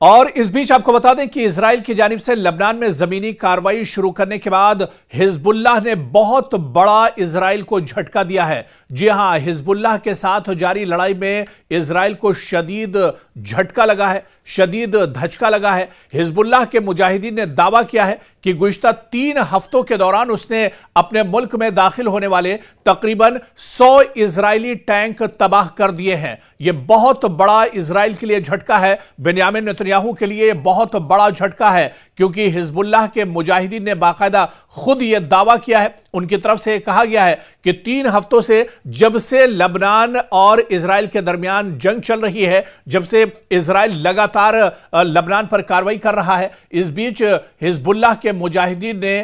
और इस बीच आपको बता दें कि इजराइल की जानिब से लबनान में जमीनी कार्रवाई शुरू करने के बाद हिजबुल्लाह ने बहुत बड़ा इजराइल को झटका दिया है। जी हां, हिजबुल्लाह के साथ जारी लड़ाई में इजराइल को शदीद झटका लगा है, शदीद धचका लगा है। हिजबुल्लाह के मुजाहिदीन ने दावा किया है कि गुज़िश्ता 3 हफ्तों के दौरान उसने अपने मुल्क में दाखिल होने वाले तकरीबन 100 इजरायली टैंक तबाह कर दिए हैं। यह बहुत बड़ा इजराइल के लिए झटका है, बेन्यामिन नेतन्याहू के लिए बहुत बड़ा झटका है, क्योंकि हिजबुल्लाह के मुजाहिदीन ने बाकायदा खुद यह दावा किया है। उनकी तरफ से कहा गया है कि 3 हफ्तों से, जब से लबनान और इजराइल के दरमियान जंग चल रही है, जब से इजराइल लगातार लबनान पर कार्रवाई कर रहा है, इस बीच हिजबुल्लाह के मुजाहिदीन ने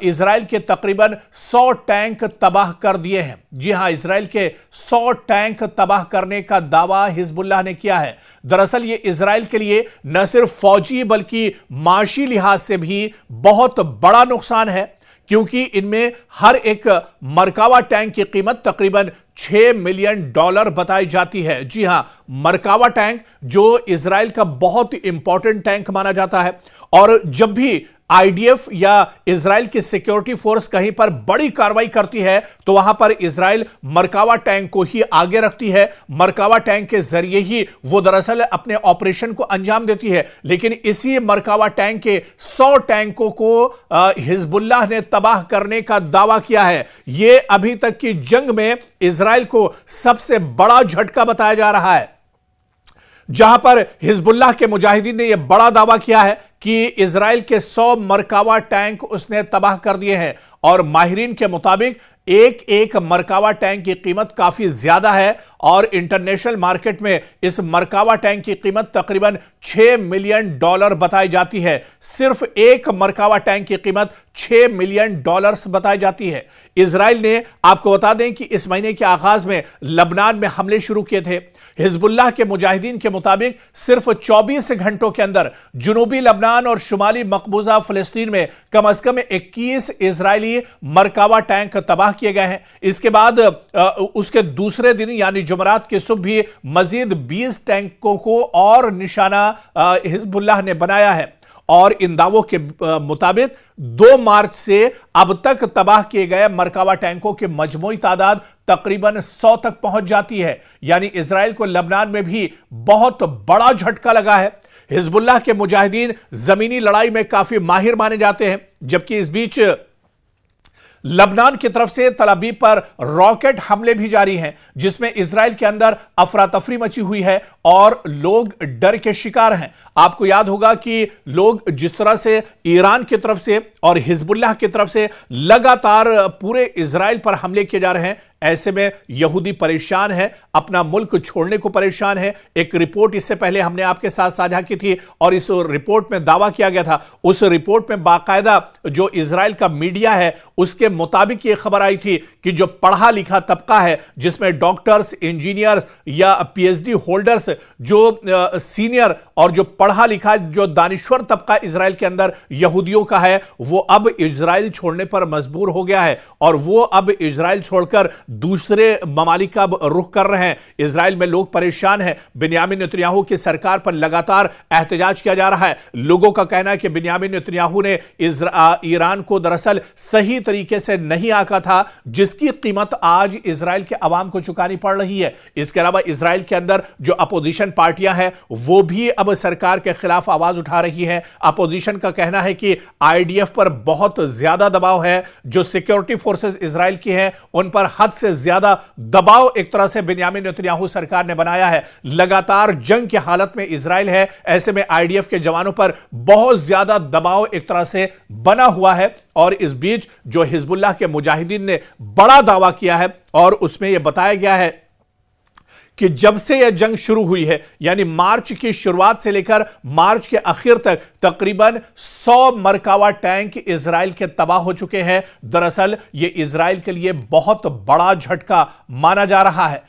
इजराइल के तकरीबन 100 टैंक तबाह कर दिए हैं। जी हां, इजराइल के 100 टैंक तबाह करने का दावा हिजबुल्लाह ने किया है। दरअसल यह इजराइल के लिए न सिर्फ फौजी बल्कि माशी लिहाज से भी बहुत बड़ा नुकसान है, क्योंकि इनमें हर एक मरकावा टैंक की कीमत तकरीबन $6 मिलियन बताई जाती है। जी हां, मरकावा टैंक जो इजराइल का बहुत इंपॉर्टेंट टैंक माना जाता है, और जब भी आईडीएफ या इजराइल की सिक्योरिटी फोर्स कहीं पर बड़ी कार्रवाई करती है तो वहां पर इजराइल मरकावा टैंक को ही आगे रखती है। मरकावा टैंक के जरिए ही वो दरअसल अपने ऑपरेशन को अंजाम देती है। लेकिन इसी मरकावा टैंक के 100 टैंकों को हिजबुल्लाह ने तबाह करने का दावा किया है। यह अभी तक की जंग में इजराइल को सबसे बड़ा झटका बताया जा रहा है, जहां पर हिजबुल्लाह के मुजाहिदीन ने यह बड़ा दावा किया है कि इजराइल के 100 मरकावा टैंक उसने तबाह कर दिए हैं। और माहिरीन के मुताबिक एक मरकावा टैंक की कीमत काफी ज्यादा है, और इंटरनेशनल मार्केट में इस मरकावा टैंक की कीमत तकरीबन $6 मिलियन बताई जाती है। सिर्फ एक मरकावा टैंक की कीमत $6 मिलियन बताई जाती है। इजराइल ने, आपको बता दें कि इस महीने के आगाज में लबनान में हमले शुरू किए थे। हिजबुल्लाह के मुजाहिदीन के मुताबिक सिर्फ 24 घंटों के अंदर जुनूबी लबनान और शुमाली मकबूजा फिलिस्तीन में कम से कम 21 इजरायली मरकावा टैंक तबाह किए गए हैं। इसके बाद उसके दूसरे दिन यानी जुमरात की सुबह भी मजीद 20 टैंकों को और निशाना हिजबुल्लाह ने बनाया है। और इन दावों के मुताबिक 2 मार्च से अब तक तबाह किए गए मरकावा टैंकों की मजमूई तादाद तकरीबन 100 तक पहुंच जाती है। यानी इजराइल को लबनान में भी बहुत बड़ा झटका लगा है। हिजबुल्लाह के मुजाहिदीन जमीनी लड़ाई में काफी माहिर माने जाते हैं, जबकि इस बीच लबनान की तरफ से तल अवीव पर रॉकेट हमले भी जारी हैं, जिसमें इजराइल के अंदर अफरा तफरी मची हुई है और लोग डर के शिकार हैं। आपको याद होगा कि लोग जिस तरह से ईरान की तरफ से और हिजबुल्लाह की तरफ से लगातार पूरे इजराइल पर हमले किए जा रहे हैं, ऐसे में यहूदी परेशान है, अपना मुल्क छोड़ने को परेशान है। एक रिपोर्ट इससे पहले हमने आपके साथ साझा की थी, और इस रिपोर्ट में दावा किया गया था, उस रिपोर्ट में बाकायदा जो इजराइल का मीडिया है उसके मुताबिक यह खबर आई थी कि जो पढ़ा लिखा तबका है, जिसमें डॉक्टर्स, इंजीनियर्स या पीएचडी होल्डर्स, जो सीनियर और जो पढ़ा लिखा, जो दानिश्वर तबका इजराइल के अंदर यहूदियों का है, वो अब इजराइल छोड़ने पर मजबूर हो गया है, और वो अब इजराइल छोड़कर दूसरे ममालिक का रुख कर रहे हैं। इजराइल में लोग परेशान हैं। बेन्यामिन नेतन्याहू की सरकार पर लगातार एहतजाज किया जा रहा है। लोगों का कहना है कि बेन्यामिन नेतन्याहू ने ईरान को दरअसल सही तरीके से नहीं आंका था, जिसकी कीमत आज इजराइल के अवाम को चुकानी पड़ रही है। इसके अलावा इजराइल के अंदर जो अपोजिशन पार्टियां हैं वो भी अब सरकार के खिलाफ आवाज उठा रही हैं। अपोजिशन का कहना है कि आईडीएफ पर बहुत ज्यादा दबाव है, जो सिक्योरिटी फोर्सेस इजराइल की हैं उन पर हद से ज्यादा दबाव एक तरह से बेन्यामिन नेतन्याहू सरकार ने बनाया है। लगातार जंग की हालत में इजराइल है, ऐसे में आईडीएफ के जवानों पर बहुत ज्यादा दबाव एक तरह से बना हुआ है। और इस बीच जो हिजबुल्लाह के मुजाहिदीन ने बड़ा दावा किया है, और उसमें यह बताया गया है कि जब से यह जंग शुरू हुई है, यानी मार्च की शुरुआत से लेकर मार्च के आखिर तक तकरीबन 100 मरकावा टैंक इजराइल के तबाह हो चुके हैं। दरअसल यह इजराइल के लिए बहुत बड़ा झटका माना जा रहा है।